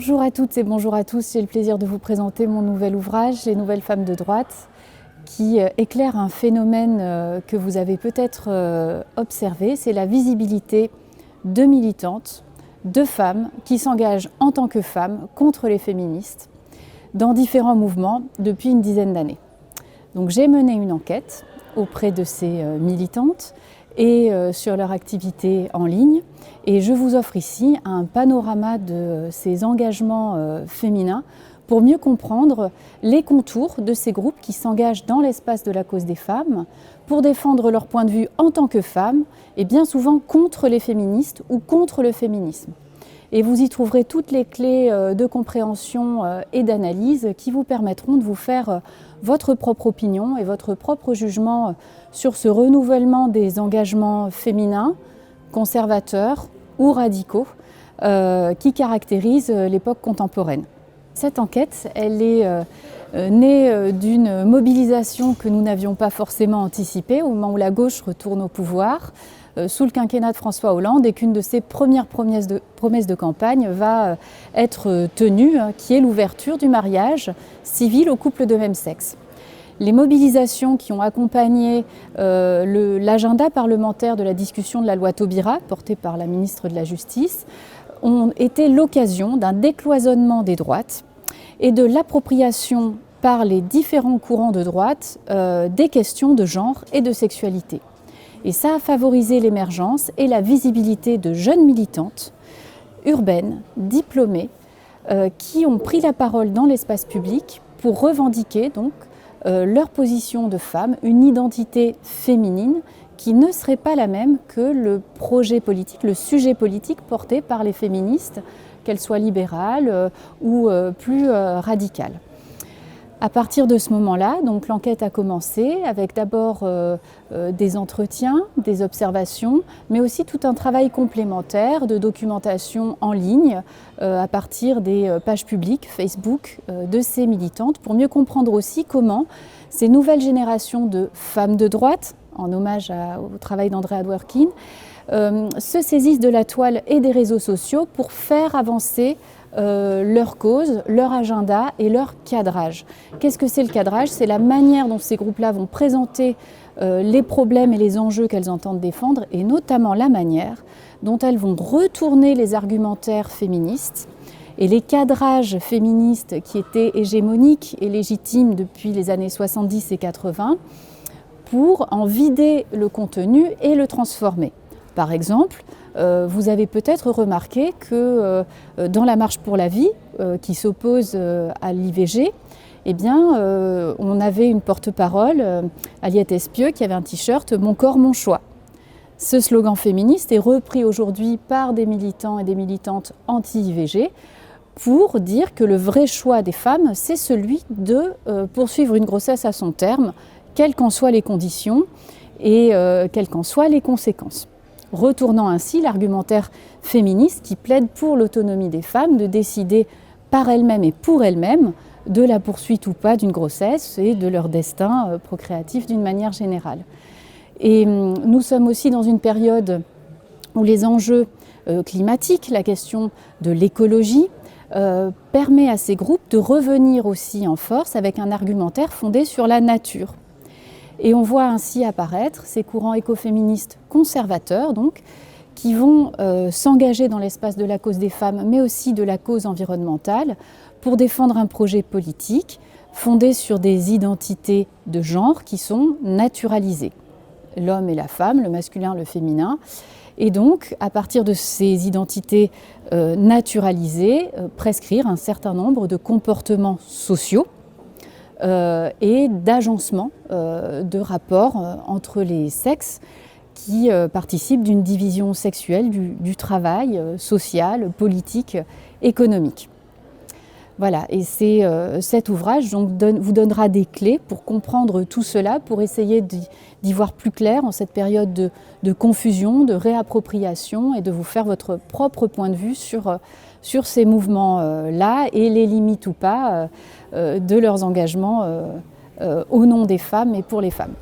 Bonjour à toutes et bonjour à tous, j'ai le plaisir de vous présenter mon nouvel ouvrage, Les Nouvelles Femmes de droite, qui éclaire un phénomène que vous avez peut-être observé, c'est la visibilité de militantes, de femmes qui s'engagent en tant que femmes contre les féministes dans différents mouvements depuis une dizaine d'années. Donc j'ai mené une enquête auprès de ces militantes et sur leur activité en ligne. Et je vous offre ici un panorama de ces engagements féminins pour mieux comprendre les contours de ces groupes qui s'engagent dans l'espace de la cause des femmes pour défendre leur point de vue en tant que femmes et bien souvent contre les féministes ou contre le féminisme. Et vous y trouverez toutes les clés de compréhension et d'analyse qui vous permettront de vous faire votre propre opinion et votre propre jugement sur ce renouvellement des engagements féminins, conservateurs ou radicaux qui caractérisent l'époque contemporaine. Cette enquête, elle est née d'une mobilisation que nous n'avions pas forcément anticipée au moment où la gauche retourne au pouvoir sous le quinquennat de François Hollande et qu'une de ses premières promesses de campagne va être tenue, qui est l'ouverture du mariage civil aux couples de même sexe. Les mobilisations qui ont accompagné l'agenda parlementaire de la discussion de la loi Taubira, portée par la ministre de la Justice, ont été l'occasion d'un décloisonnement des droites et de l'appropriation par les différents courants de droite des questions de genre et de sexualité. Et ça a favorisé l'émergence et la visibilité de jeunes militantes, urbaines, diplômées, qui ont pris la parole dans l'espace public pour revendiquer donc leur position de femme, une identité féminine qui ne serait pas la même que le projet politique, le sujet politique porté par les féministes, qu'elles soient libérales ou plus radicales. À partir de ce moment-là, donc l'enquête a commencé avec d'abord des entretiens, des observations, mais aussi tout un travail complémentaire de documentation en ligne à partir des pages publiques Facebook de ces militantes pour mieux comprendre aussi comment ces nouvelles générations de femmes de droite, en hommage au travail d'Andrea Dworkin, se saisissent de la toile et des réseaux sociaux pour faire avancer leur cause, leur agenda et leur cadrage. Qu'est-ce que c'est le cadrage? C'est la manière dont ces groupes-là vont présenter les problèmes et les enjeux qu'elles entendent défendre et notamment la manière dont elles vont retourner les argumentaires féministes et les cadrages féministes qui étaient hégémoniques et légitimes depuis les années 70 et 80 pour en vider le contenu et le transformer. Par exemple, vous avez peut-être remarqué que dans la marche pour la vie, qui s'oppose à l'IVG, eh bien, on avait une porte-parole, Aliette Espieux, qui avait un t-shirt « Mon corps, mon choix ». Ce slogan féministe est repris aujourd'hui par des militants et des militantes anti-IVG pour dire que le vrai choix des femmes, c'est celui de poursuivre une grossesse à son terme, quelles qu'en soient les conditions et quelles qu'en soient les conséquences. Retournant ainsi l'argumentaire féministe qui plaide pour l'autonomie des femmes de décider par elles-mêmes et pour elles-mêmes de la poursuite ou pas d'une grossesse et de leur destin procréatif d'une manière générale. Et nous sommes aussi dans une période où les enjeux climatiques, la question de l'écologie, permet à ces groupes de revenir aussi en force avec un argumentaire fondé sur la nature. Et on voit ainsi apparaître ces courants écoféministes conservateurs, donc, qui vont s'engager dans l'espace de la cause des femmes, mais aussi de la cause environnementale, pour défendre un projet politique fondé sur des identités de genre qui sont naturalisées. L'homme et la femme, le masculin, le féminin. Et donc, à partir de ces identités naturalisées, prescrire un certain nombre de comportements sociaux, et d'agencement de rapports entre les sexes qui participent d'une division sexuelle du travail social, politique, économique. Voilà, et cet ouvrage donc, vous donnera des clés pour comprendre tout cela, pour essayer d'y voir plus clair en cette période de confusion, de réappropriation et de vous faire votre propre point de vue sur ces mouvements-là et les limites ou pas de leurs engagements au nom des femmes et pour les femmes.